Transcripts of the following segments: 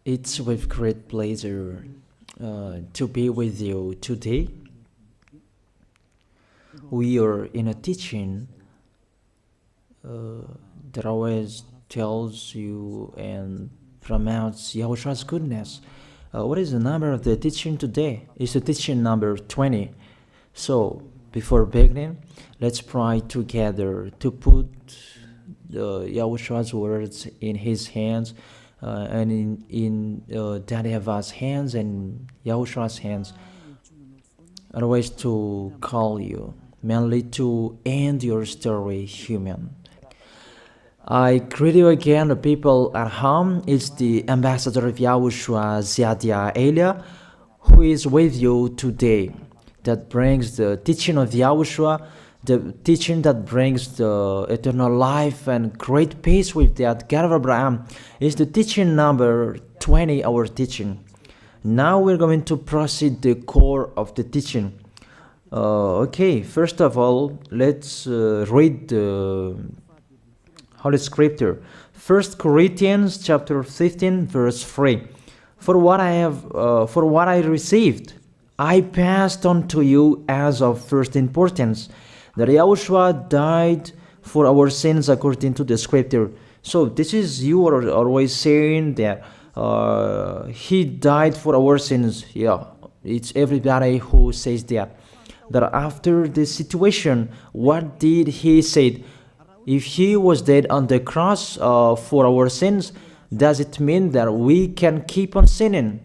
It's with great pleasure to be with you today. We are in a teaching that always tells you and promotes Yahushua's goodness. What is the number of the teaching today? It's the teaching number 20. So, before beginning, let's pray together to put Yahushua's words in his hands and in Daddy Yahvah's hands and Yahushua's hands. Otherwise, to call you, mainly to end your story human. I greet you again, the people at home. It's the ambassador of Yahushua, Ziadia Elia, who is with you today. That brings the teaching of Yahushua, the teaching that brings the eternal life and great peace with that God of Abraham. Is the teaching number 20, our teaching. Now we're going to proceed the core of the teaching. Okay, first of all, let's read the Holy Scripture. 1 Corinthians chapter 15, verse 3. For what I received, I passed on to you as of first importance, that Yahushua died for our sins according to the Scripture. So this is, you are always saying that he died for our sins. Yeah, it's everybody who says that. That after the situation, what did he say? If he was dead on the cross for our sins, does it mean that we can keep on sinning?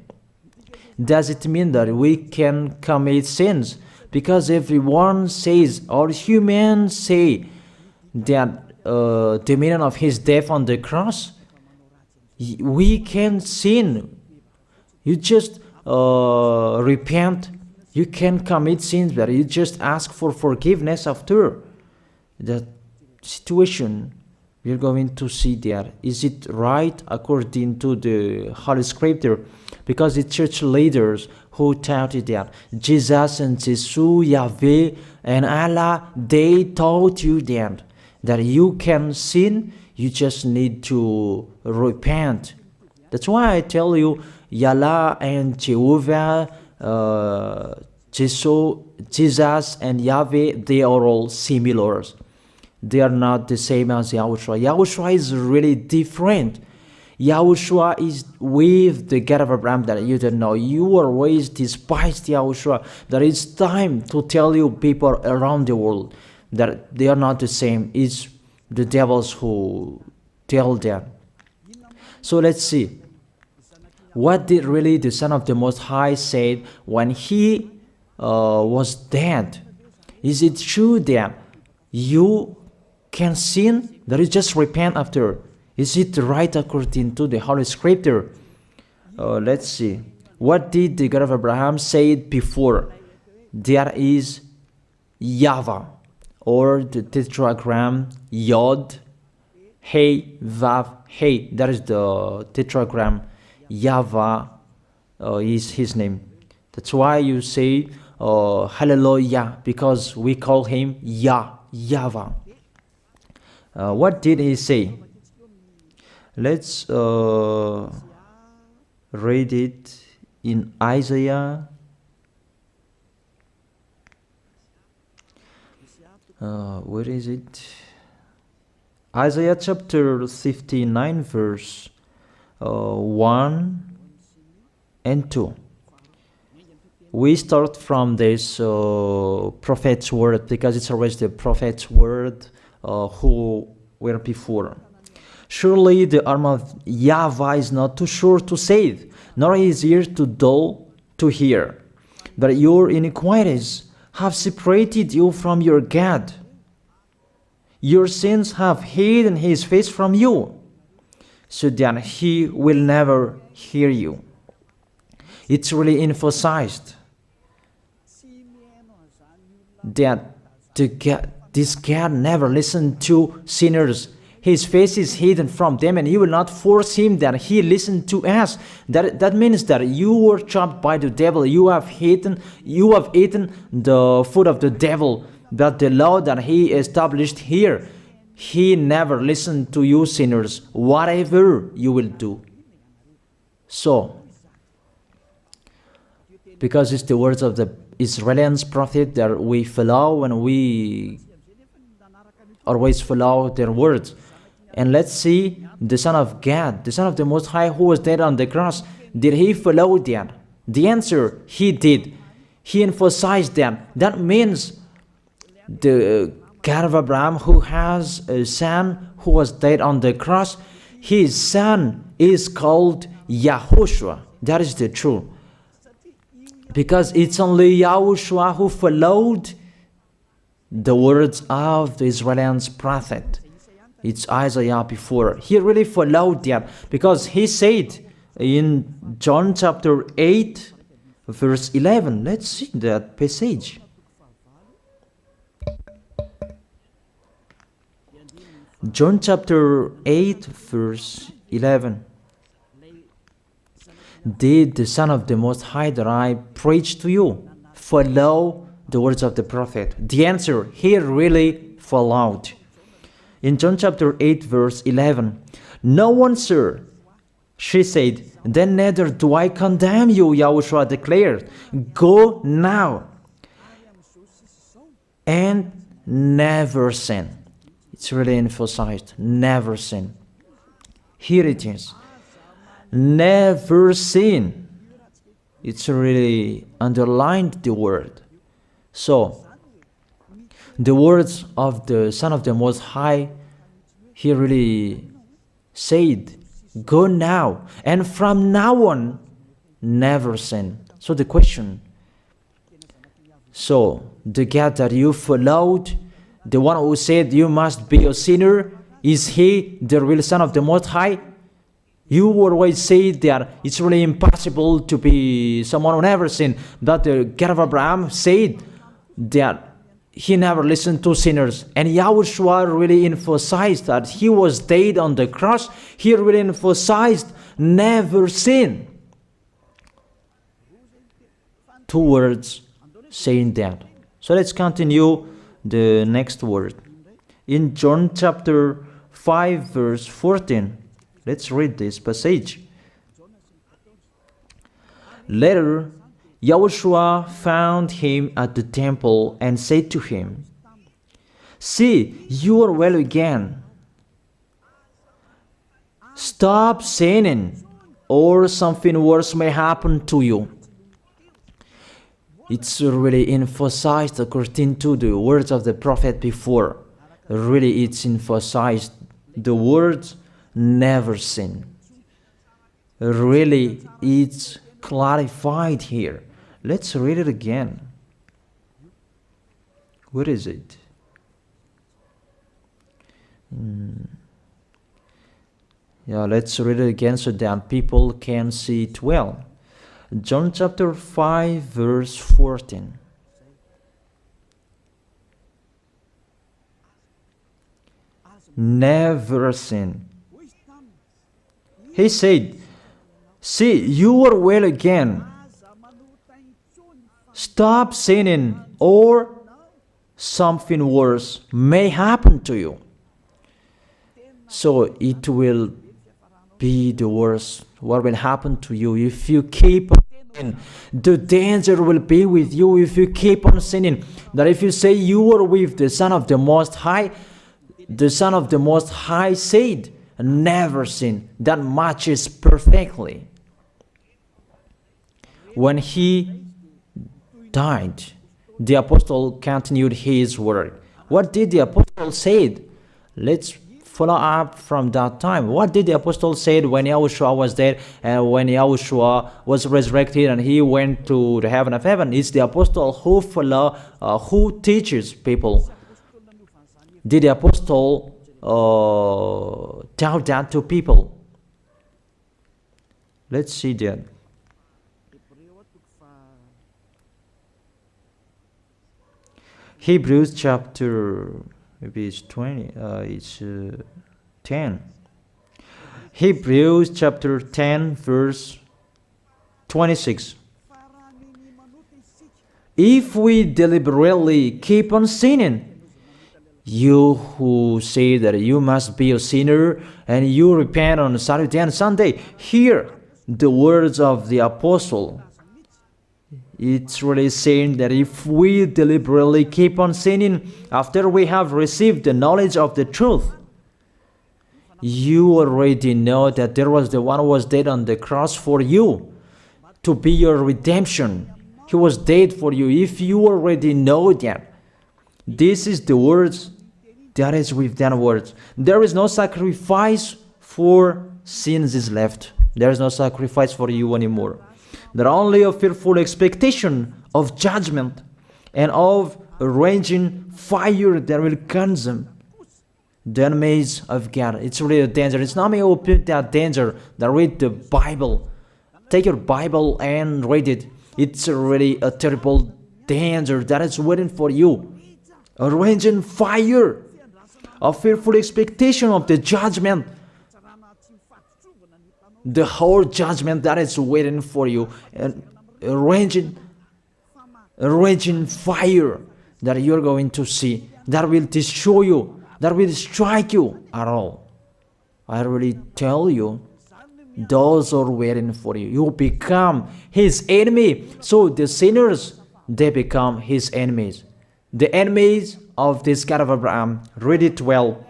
Does it mean that we can commit sins? Because everyone says, all humans say that the meaning of his death on the cross, we can sin. You just repent. You can commit sins, but you just ask for forgiveness after that situation. We're going to see there. Is it right according to the Holy Scripture? Because the church leaders who taught it that Jesus and Jesus, Yahweh and Allah, they taught you that you can sin, you just need to repent. That's why I tell you, Yahlah and Jehovah, Jesus and Yahweh, they are all similar. They are not the same as Yahushua. Yahushua is really different. Yahushua is with the God of Abraham that you don't know. You always despised Yahushua. That it's time to tell you people around the world that they are not the same. It's the devils who tell them. So let's see. What did really the Son of the Most High say when he was dead? Is it true that you can sin? That is just repent after. Is it right according to the Holy Scripture? Let's see. What did the God of Abraham say before? There is YAHVAH, or the tetragram Yod, Hey, Vav, Hey. That is the tetragram. YAHVAH is his name. That's why you say Hallelujah, because we call him YAHVAH. What did he say? Let's read it in Isaiah. Where is it? Isaiah chapter 59, verse 1 and 2. We start from this prophet's word, because it's always the prophet's word who were before. Surely the arm of YAHVAH is not too short to save, nor his ear too dull to hear. But your iniquities have separated you from your God. Your sins have hidden his face from you, so that he will never hear you. It's really emphasized that this God never listened to sinners. His face is hidden from them, and he will not force him that he listened to us. That means that you were trapped by the devil. You have eaten the food of the devil. But the law that he established here, he never listened to you sinners, whatever you will do. So, because it's the words of the Israelians prophet that we follow, and we always follow their words. And let's see the Son of God, the Son of the Most High, who was dead on the cross. Did he follow that? The answer, he did. He emphasized that. That means the God of Abraham, who has a son who was dead on the cross, his son is called YAHOSHUAH. That is the truth. Because it's only YAHOSHUAH who followed the words of the Israelians prophet. It's Isaiah before. He really followed that, because he said in John chapter 8, verse 11. Let's see that passage. John chapter 8, verse 11. Did the Son of the Most High that I preach to you follow the words of the prophet? The answer, he really followed. In John chapter 8, verse 11, "No one, sir," she said, "then neither do I condemn you," YAHOSHUAH declared. "Go now and never sin." It's really emphasized, never sin. Here it is. Never sin. It's really underlined the word. So, the words of the Son of the Most High, he really said, go now, and from now on, never sin. So the question, so the God that you followed, the one who said you must be a sinner, is he the real Son of the Most High? You always say that it's really impossible to be someone who never sinned. But the God of Abraham said that he never listened to sinners. And YAHOSHUAH really emphasized that he was dead on the cross. He really emphasized never sin. Two words saying that. So let's continue the next word. In John chapter 5, verse 14. Let's read this passage. Later, YAHOSHUAH found him at the temple and said to him, "See, you are well again. Stop sinning, or something worse may happen to you." It's really emphasized according to the words of the prophet before. Really, it's emphasized the words never sin. Really, it's clarified here. Let's read it again. Where is it? Yeah, let's read it again so that people can see it well. John chapter 5, verse 14. Never sin. He said, "See, you are well again. Stop sinning, or something worse may happen to you." So it will be the worst. What will happen to you if you keep on sinning? The danger will be with you if you keep on sinning. That if you say you are with the Son of the Most High, the Son of the Most High said, never sin. That matches perfectly. When he died, the apostle continued his word. What did the apostle say? Let's follow up from that time. What did the apostle say when YAHOSHUAH was dead and when YAHOSHUAH was resurrected and he went to the heaven of heaven? It's the apostle who teaches people. Did the apostle tell that to people? Let's see that. Hebrews chapter, maybe it's 20, it's 10. Hebrews chapter 10, verse 26. If we deliberately keep on sinning, you who say that you must be a sinner and you repent on Saturday and Sunday, here the words of the apostle. It's really saying that if we deliberately keep on sinning after we have received the knowledge of the truth, you already know that there was the one who was dead on the cross for you to be your redemption. He was dead for you. If you already know that, this is the words that is with that words. There is no sacrifice for sins is left. There is no sacrifice for you anymore. There are only a fearful expectation of judgment and of a raging fire that will consume the enemies of God. It's really a danger. It's not me who put that danger that read the Bible. Take your Bible and read it. It's really a terrible danger that is waiting for you. A raging fire, a fearful expectation of the judgment. The whole judgment that is waiting for you, and a raging fire that you're going to see, that will destroy you, that will strike you at all. I really tell you, those are waiting for you. You become his enemy. So the sinners, they become his enemies. The enemies of this God of Abraham. Read it well.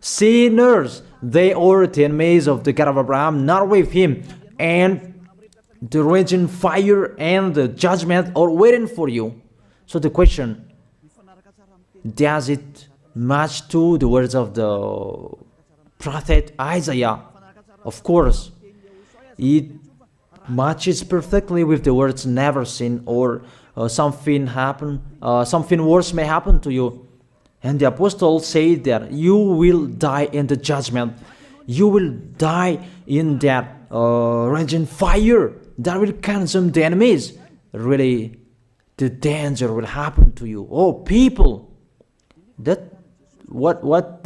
Sinners, they are the enemies of the God of Abraham, not with him. And the raging fire and the judgment are waiting for you. So the question, does it match to the words of the prophet Isaiah? Of course. It matches perfectly with the words never sin, or something worse may happen to you. And the apostle said that you will die in the judgment. You will die in that raging fire that will consume the enemies. Really, the danger will happen to you. Oh, people, that what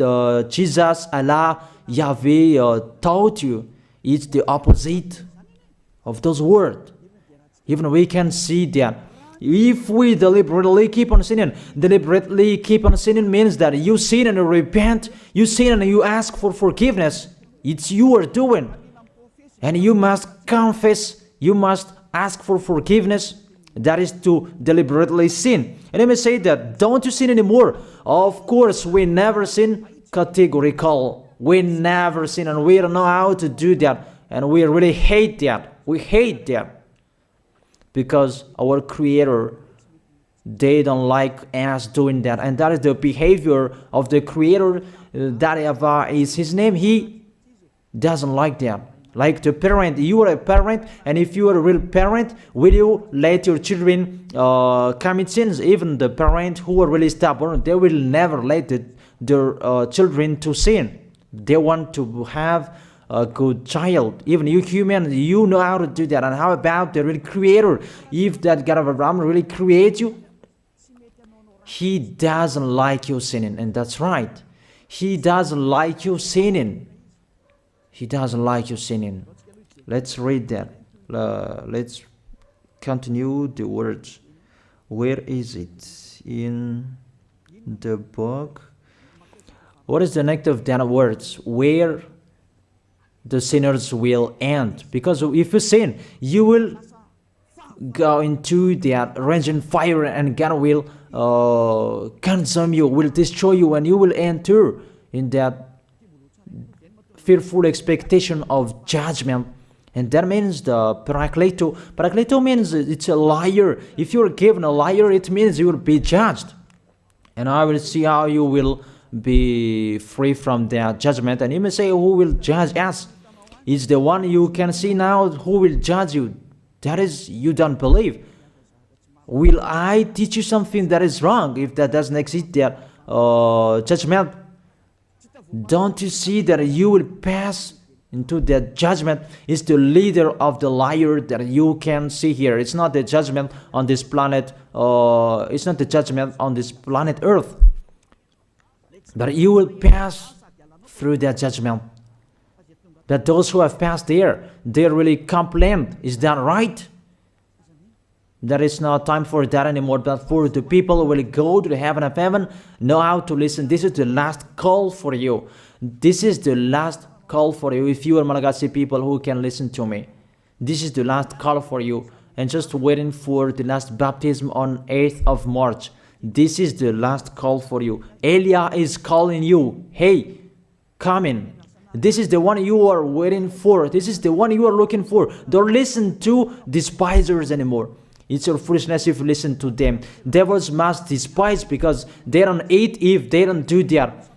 Jesus, Allah, Yahweh taught you is the opposite of those words. Even we can see that. If we deliberately keep on sinning means that you sin and you repent, you sin and you ask for forgiveness. It's you are doing. And you must confess, you must ask for forgiveness. That is to deliberately sin. And let me say that, don't you sin anymore. Of course, we never sin categorical. We never sin, and we don't know how to do that. And we really hate that. We hate that. Because our Creator, they don't like us doing that. And that is the behavior of the Creator. That YAHVAH is his name. He doesn't like that. Like the parent, you are a parent, and if you are a real parent, will you let your children commit sins? Even the parents who are really stubborn, they will never let their children to sin. They want to have a good child. Even you human, you know how to do that. And how about the real Creator? If that God of Abraham really creates you, he doesn't like you sinning. And that's right. He doesn't like you sinning. He doesn't like you sinning. Let's read that. Let's continue the words. Where is it? In the book. What is the next of that words? Where the sinners will end. Because if you sin, you will go into that raging fire, and God will consume you, will destroy you, and you will enter in that fearful expectation of judgment. And that means the parakleto. Parakleto means it's a liar. If you're given a liar, it means you will be judged. And I will see how you will be free from that judgment. And you may say, who will judge us? It's the one you can see now who will judge you. That is, you don't believe. Will I teach you something that is wrong if that doesn't exist, that judgment? Don't you see that you will pass into that judgment? It's the leader of the liar that you can see here. It's not the judgment on this planet. It's not the judgment on this planet Earth. But you will pass through that judgment. That those who have passed there, they really complain. Is that right? There is no time for that anymore. But for the people who will go to the heaven of heaven, know how to listen. This is the last call for you. This is the last call for you. If you are Malagasy people who can listen to me, This is the last call for you. And just waiting for the last baptism on 8th of March. This is the last call for you. Elijah is calling you. Hey, come in. This is the one you are waiting for. This is the one you are looking for. Don't listen to despisers anymore. It's your foolishness if you listen to them. Devils must despise because they don't eat if they don't do that.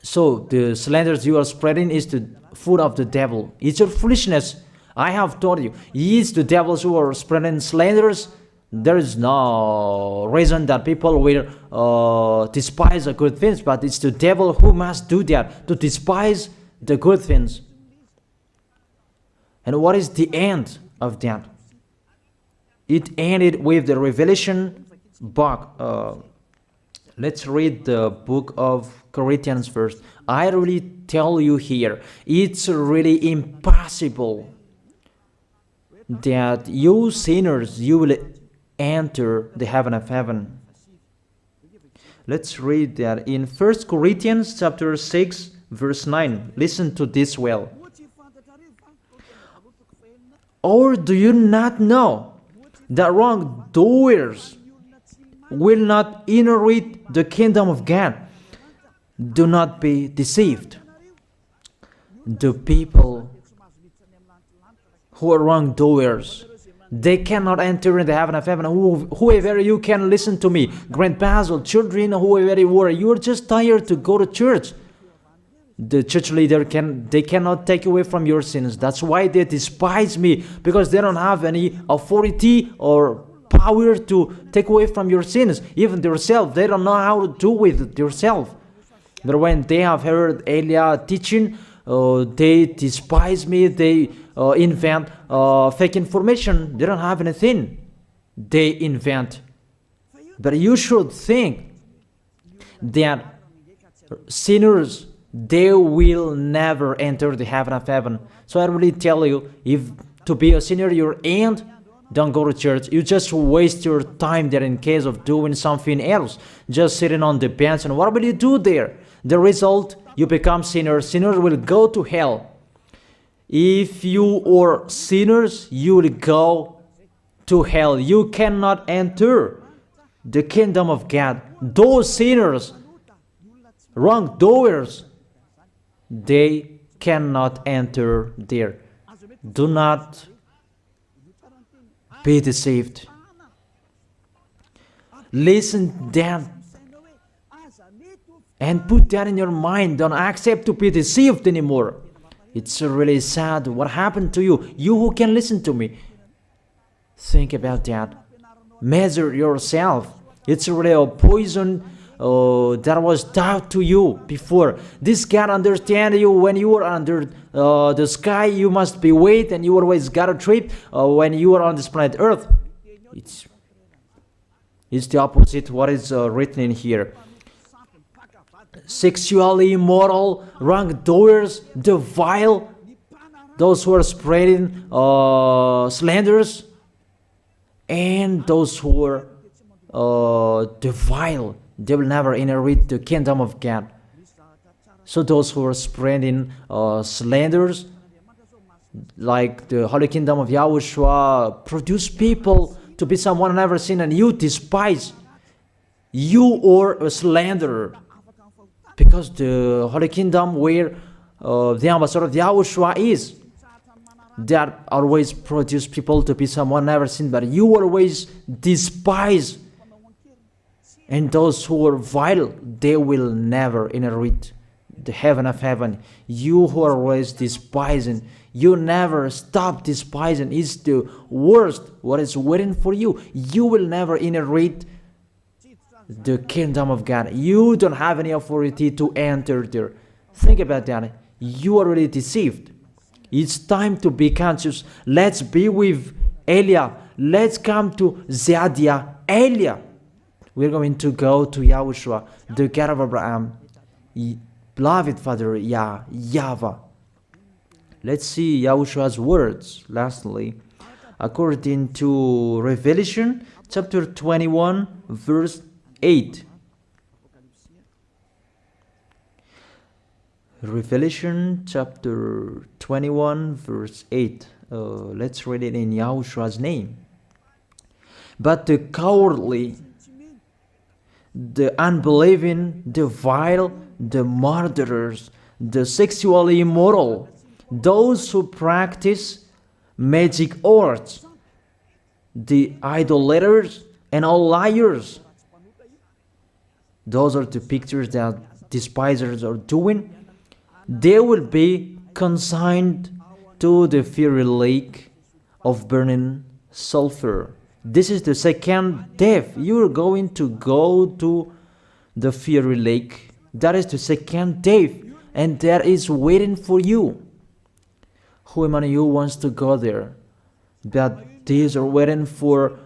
So the slanders you are spreading is the food of the devil. It's your foolishness. I have told you, it's the devils who are spreading slanders. There is no reason that people will despise the good things, but it's the devil who must do that, to despise the good things. And what is the end of that? It ended with the Revelation book. Let's read the book of Corinthians first. I really tell you here, it's really impossible that you sinners, you will enter the heaven of heaven. Let's read that in 1 Corinthians chapter 6 verse 9. Listen to this well. Or do you not know that wrongdoers will not inherit the kingdom of God? Do not be deceived. The people who are wrongdoers, they cannot enter in the heaven of heaven. Whoever you can listen to me, grandpas or children, whoever you are, you're just tired to go to church. The church leader they cannot take away from your sins. That's why they despise me, because they don't have any authority or power to take away from your sins. Even themselves, they don't know how to do with themselves. But when they have heard Elijah teaching, they despise me. They invent fake information. They don't have anything. They invent. But you should think that sinners, they will never enter the heaven of heaven. So I really tell you, if to be a sinner you're in, don't go to church. You just waste your time there in case of doing something else. Just sitting on the bench, and what will you do there? The result, you become sinners. Sinners will go to hell. If you are sinners, you will go to hell. You cannot enter the kingdom of God. Those sinners, wrongdoers, they cannot enter there. Do not be deceived. Listen then and put that in your mind. Don't accept to be deceived anymore. It's really sad what happened to you. You who can listen to me, think about that. Measure yourself. It's really a poison that was taught to you before. This God understand you when you are under the sky. You must be wait, and you always got a trip when you are on this planet Earth. It's the opposite what is written in here. Sexually immoral, wrongdoers, the vile, those who are spreading slanders, and those who are the vile, they will never inherit the kingdom of God. So those who are spreading slanders, like the Holy Kingdom of YAHOSHUAH, produce people to be someone never seen, and you despise. You are a slanderer. Because the Holy Kingdom where the ambassador of YAHOSHUAH is, that always produce people to be someone never seen, but you always despise. And those who are vile, they will never inherit the heaven of heaven. You who are always despising, you never stop despising. It's the worst what is waiting for you. You will never inherit the kingdom of God. You don't have any authority to enter there. Think about that. You are already deceived. It's time to be conscious. Let's be with Elijah. Let's come to Zadiah. Elijah. We're going to go to YAHOSHUAH, the God of Abraham, beloved Father YAHVAH. Let's see YAHOSHUAH's words. Lastly, according to Revelation chapter 21 verse 8. Revelation chapter 21 verse 8. Let's read it in Yahoshua's name. But the cowardly, the unbelieving, the vile, the murderers, the sexually immoral, those who practice magic arts, the idolaters, and all liars. Those are the pictures that despisers are doing. They will be consigned to the fiery lake of burning sulfur. This is the second death. You are going to go to the fiery lake. That is the second death, and that is waiting for you. Who among you wants to go there? That these are waiting for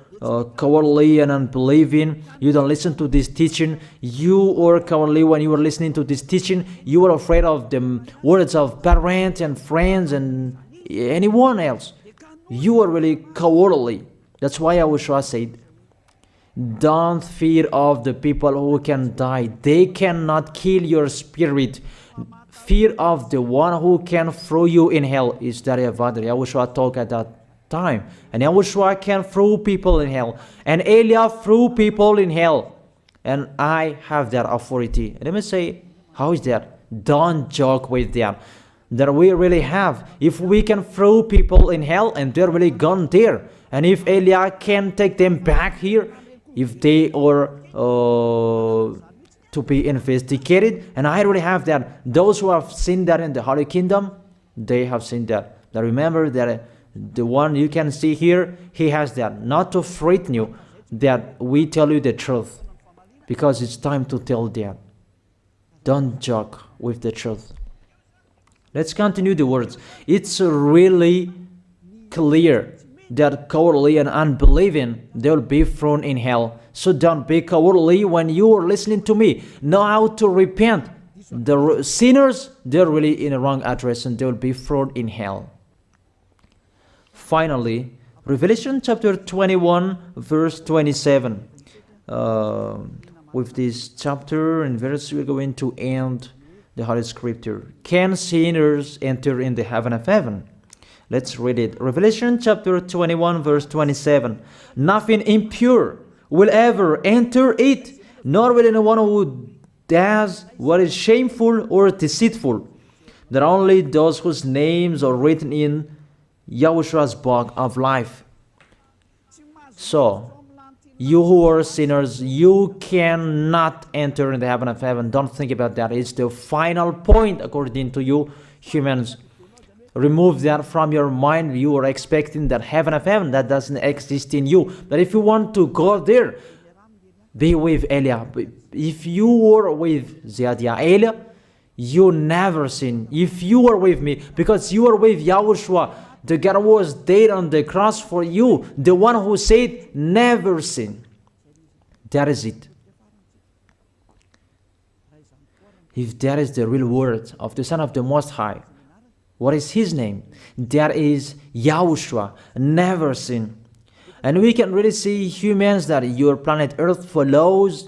cowardly and unbelieving. You don't listen to this teaching. You are cowardly when you are listening to this teaching. You are afraid of the words of parents and friends and anyone else. You are really cowardly. That's why YAHOSHUAH said, don't fear of the people who can die. They cannot kill your spirit. Fear of the one who can throw you in hell. Is that YAHOSHUAH talked at that time. And YAHOSHUAH can throw people in hell. And Elijah threw people in hell. And I have that authority. Let me say, how is that? Don't joke with that. That we really have. If we can throw people in hell and they're really gone there, and if Elijah can take them back here, if they are to be investigated, and I already have that. Those who have seen that in the Holy Kingdom, they have seen that. Now remember that the one you can see here, he has that. Not to frighten you, that we tell you the truth, because it's time to tell that. Don't joke with the truth. Let's continue the words. It's really clear that cowardly and unbelieving, they will be thrown in hell. So don't be cowardly when you are listening to me. Know how to repent. The sinners, they're really in a wrong address and they will be thrown in hell. Finally, Revelation chapter 21, verse 27. With this chapter and verse, we're going to end the Holy Scripture. Can sinners enter in the heaven of heaven? Let's read it. Revelation chapter 21, verse 27. Nothing impure will ever enter it, nor will anyone who does what is shameful or deceitful. That only those whose names are written in YAHOSHUAH's book of life. So, you who are sinners, you cannot enter in the heaven of heaven. Don't think about that. It's the final point according to you humans. Remove that from your mind. You are expecting that heaven of heaven that doesn't exist in you. But if you want to go there, be with Elia. If you were with Elia, you never sin. If you are with me, because you are with YAHOSHUAH, the God was dead on the cross for you, the one who said never sin. That is it. If that is the real word of the Son of the Most High, what is his name? That is YAHOSHUAH, never sin. And we can really see humans that your planet Earth follows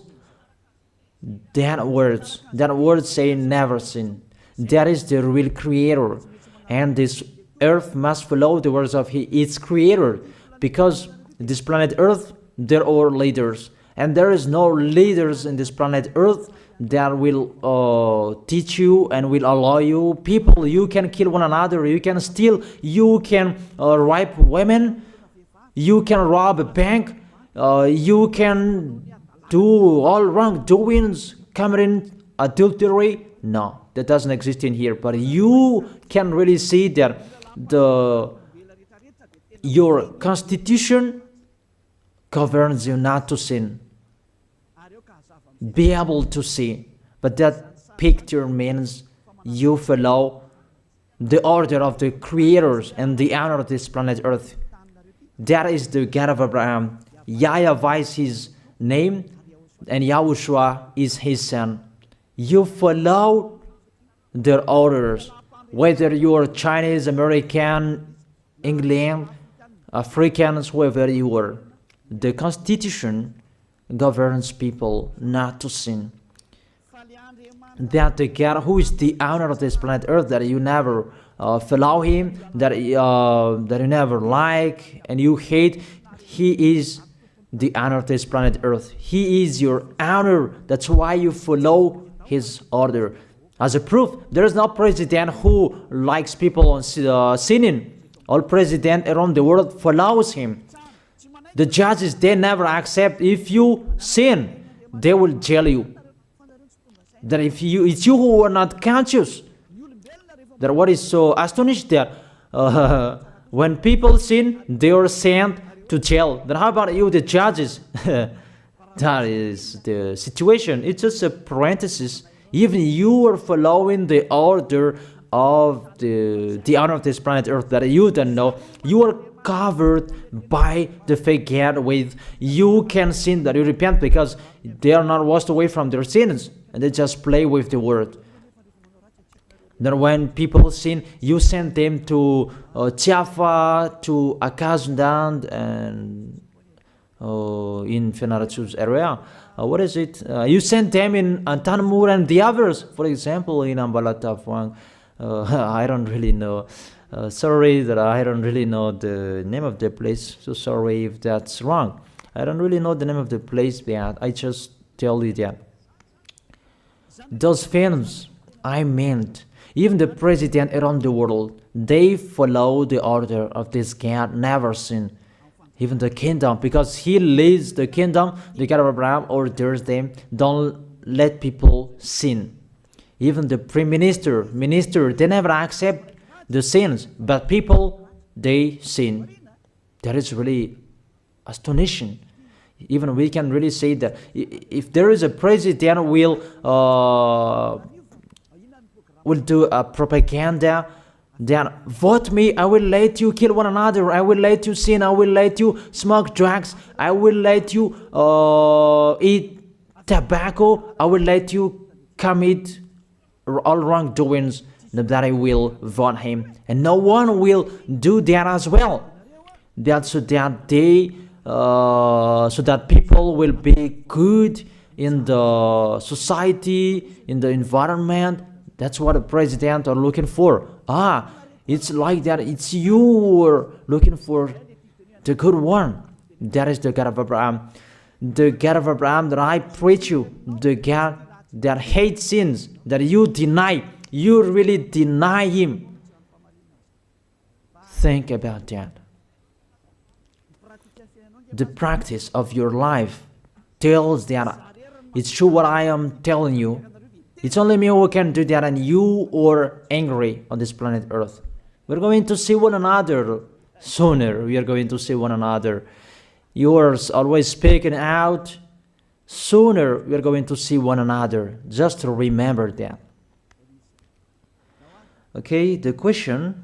that words. That word saying never sin. That is the real creator. And this Earth must follow the words of its creator. Because this planet Earth, there are leaders. And there is no leaders in this planet Earth that will teach you and will allow you. People, you can kill one another, you can steal, you can rape women, you can rob a bank, you can do all wrongdoings, committing adultery. No, that doesn't exist in here. But you can really see that your constitution governs you not to sin. Be able to see. But that picture means you follow the order of the creators and the owner of this planet Earth. That is the God of Abraham. YAHVAH is his name, and YAHOSHUAH is his son. You follow their orders, whether you are Chinese, American, England, Africans, whoever you are. The Constitution governs people not to sin. That the God who is the owner of this planet Earth, that you never follow him, that you never like and you hate, he is the honor of this planet Earth. He is your honor. That's why you follow his order. As a proof, there is no president who likes people on sinning. All president around the world follows him. The judges, they never accept. If you sin, they will jail you. That if it's you who are not conscious. That what is so astonished that when people sin, they are sent to jail. Then how about you, the judges? That is the situation. It's just a parenthesis. Even you are following the order of the honor of this planet Earth that you don't know. You are covered by the fake God with you can sin, that you repent, because they are not washed away from their sins and they just play with the word. Then when people sin, you send them to Java, to Akazundand, and in Fenarachu's area. What is it? You send them in Tanmur and the others. For example, in Ambalatafwang. I don't really know. Sorry that I don't really know the name of the place. So sorry if that's wrong. I don't really know the name of the place, but I just tell you that. Those films, I meant, even the president around the world, they follow the order of this God, never sin. Even the kingdom, because he leads the kingdom, the God of Abraham orders them, don't let people sin. Even the prime minister, they never accept the sins, but people, they sin. That is really astonishing. Even we can really say that if there is a president will do a propaganda, then vote me, I will let you kill one another, I will let you sin, I will let you smoke drugs, I will let you eat tobacco, I will let you commit all wrongdoings, that I will vote him. And no one will do that as well. That's so that so that people will be good in the society, in the environment. That's what the president are looking for. It's like that. It's you who are looking for the good one. That is the God of Abraham. The God of Abraham that I preach you. The God that hates sins, that you deny. You really deny him. Think about that. The practice of your life tells that it's true what I am telling you. It's only me who can do that, and you are angry on this planet Earth. We're going to see one another sooner. We are going to see one another. You are always speaking out. Sooner we are going to see one another. Just to remember that. Okay, the question,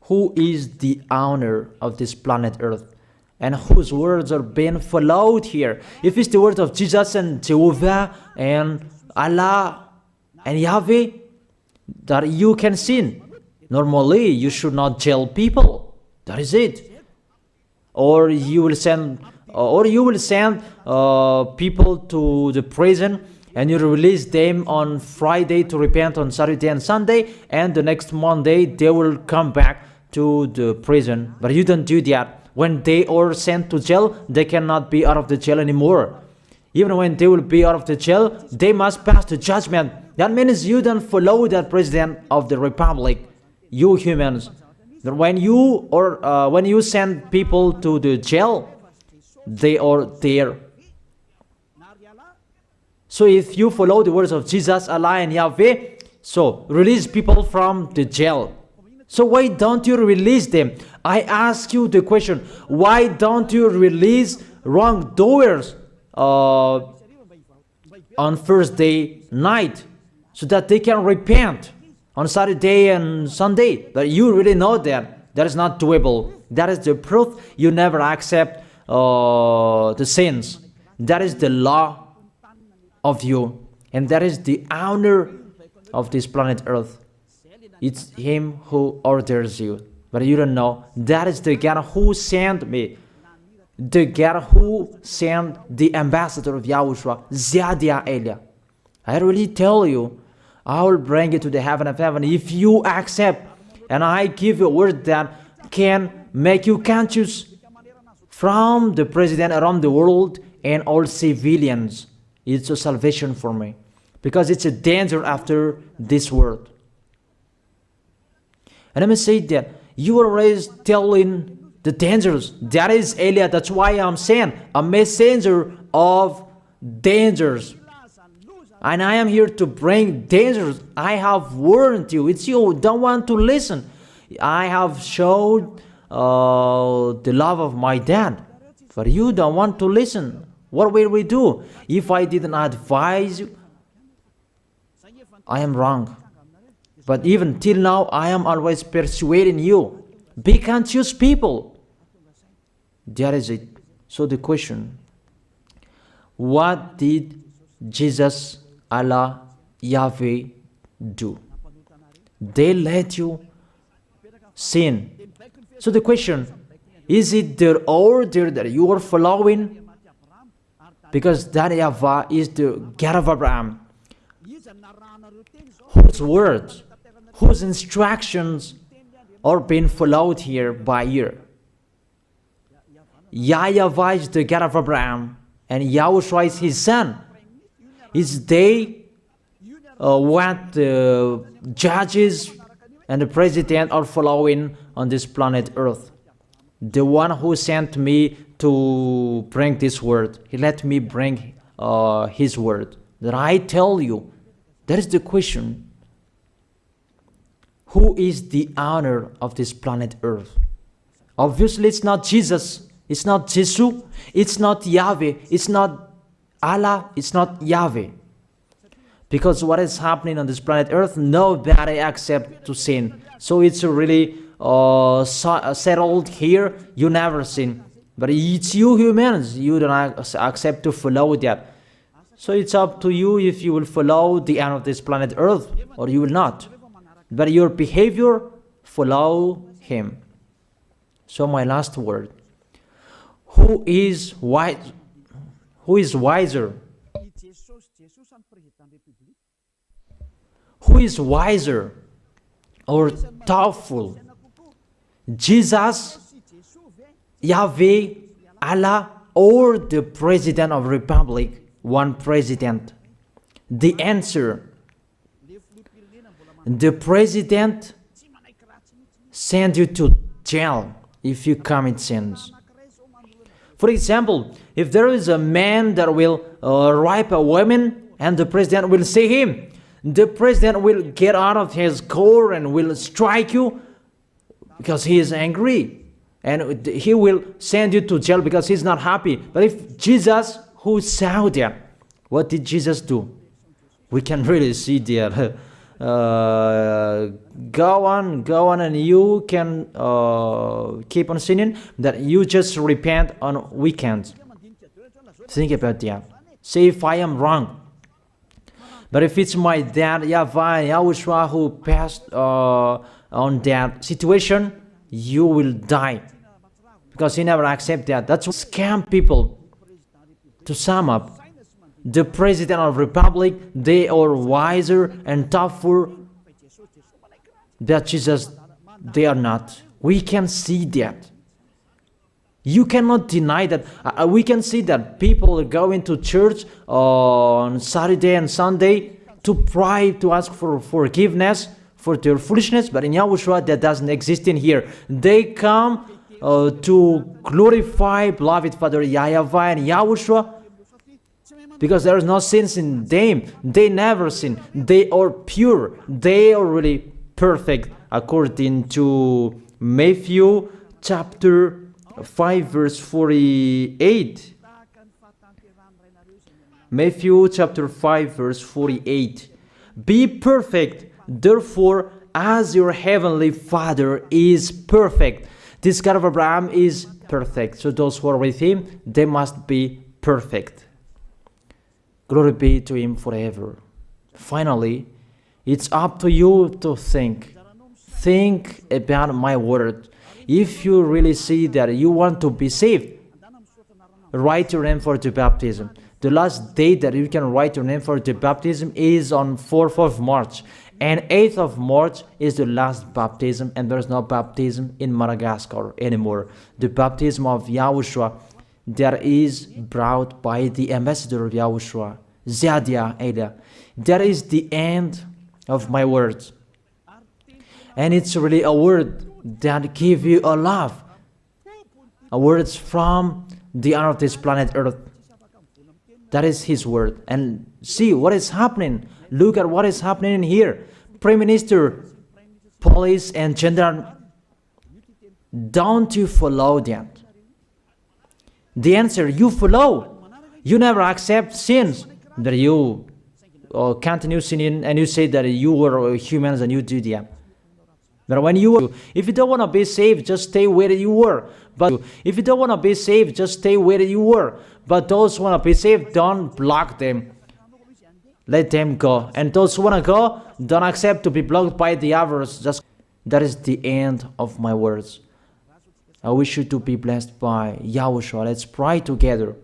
who is the owner of this planet Earth? And whose words are being followed here? If it's the word of Jesus and Jehovah and Allah and Yahweh, that you can sin. Normally, you should not jail people. That is it. Or you will send people to the prison, and you release them on Friday to repent on Saturday and Sunday, and the next Monday they will come back to the prison. But you don't do that. When they are sent to jail, they cannot be out of the jail anymore. Even when they will be out of the jail, they must pass the judgment. That means you don't follow that president of the republic, you humans. When you send people to the jail, they are there. So if you follow the words of Jesus, Allah and Yahweh, so release people from the jail. So why don't you release them? I ask you the question, why don't you release wrongdoers on Thursday night so that they can repent on Saturday and Sunday? But you really know that that is not doable. That is the proof you never accept the sins. That is the law of you, and that is the honor of this planet Earth. It's him who orders you, but you don't know. That is the God who sent me, the God who sent the ambassador of Yahushua, Zadia Elia. I really tell you, I will bring you to the heaven of heaven if you accept. And I give you a word that can make you conscious from the president around the world and all civilians. It's a salvation for me, because it's a danger after this world. And let me say that you are always telling the dangers. That is Elia. That's why I'm saying a messenger of dangers. And I am here to bring dangers. I have warned you. It's you who don't want to listen. I have showed the love of my dad, but you don't want to listen. What will we do? If I didn't advise you, I am wrong. But even till now, I am always persuading you. Be conscious people. That is it. So the question, what did Jesus, Allah, Yahweh do? They let you sin. So the question, is it their order that you are following? Because that YAHVAH is the God of Abraham, whose words, whose instructions are being followed here by year. YAHVAH is the God of Abraham, and YAHOSHUAH is his son. Is they what the judges and the president are following on this planet Earth. The one who sent me to bring this word, he let me bring his word. That I tell you, that is the question. Who is the owner of this planet Earth? Obviously, it's not Jesus. It's not Jesus. It's not Yahweh. It's not Allah. It's not Yahweh. Because what is happening on this planet Earth, nobody accepts to sin. So it's really settled here. You never sin. But it's you humans. You don't accept to follow that. So it's up to you if you will follow the end of this planet Earth or you will not. But your behavior, follow him. So my last word. Who is wise? Who is wiser? Who is wiser or doubtful? Jesus, Yahweh, Allah, or the President of the Republic? One president. The answer: the president sends you to jail if you commit sins. For example, if there is a man that will rape a woman and the president will see him, the president will get out of his car and will strike you because he is angry. And he will send you to jail because he's not happy. But if Jesus, who saw that, what did Jesus do? We can really see that. Go on, and you can keep on sinning, that you just repent on weekends. Think about that. Say if I am wrong. But if it's my dad, YAHVAH, YAHOSHUAH, who passed on that situation, you will die. Because he never accepted that. That's what scam people. To sum up, the president of the republic, they are wiser and tougher than Jesus. They are not. We can see that. You cannot deny that. We can see that people are going to church on Saturday and Sunday to pray, to ask for forgiveness for their foolishness. But in YAHOSHUAH, that doesn't exist in here. They come to glorify beloved Father YAHVAH and YAHOSHUAH, because there is no sins in them. They never sin. They are pure. They are really perfect, according to Matthew chapter 5 verse 48. Matthew chapter 5 verse 48. Be perfect, therefore, as your heavenly Father is perfect. This God of Abraham is perfect. So those who are with him, they must be perfect. Glory be to him forever. Finally, it's up to you to think. Think about my word. If you really see that you want to be saved, write your name for the baptism. The last date that you can write your name for the baptism is on 4th of March. And 8th of March is the last baptism, and there's no baptism in Madagascar anymore. The baptism of YAHOSHUAH that is brought by the ambassador of YAHOSHUAH, Zadia Ada. That is the end of my words. And it's really a word that gives you a love. A words from the honor of this planet Earth. That is his word. And see what is happening. Look at what is happening in here. Prime Minister, police and gendarme, don't you follow that? The answer, you follow. You never accept sins. That you continue sinning and you say that you were humans and you do that. But when if you don't want to be saved, just stay where you were. But if you don't want to be saved, just stay where you were. But those who want to be saved, don't block them. Let them go. And those who want to go, don't accept to be blocked by the others. That is the end of my words. I wish you to be blessed by YAHOSHUAH. Let's pray together.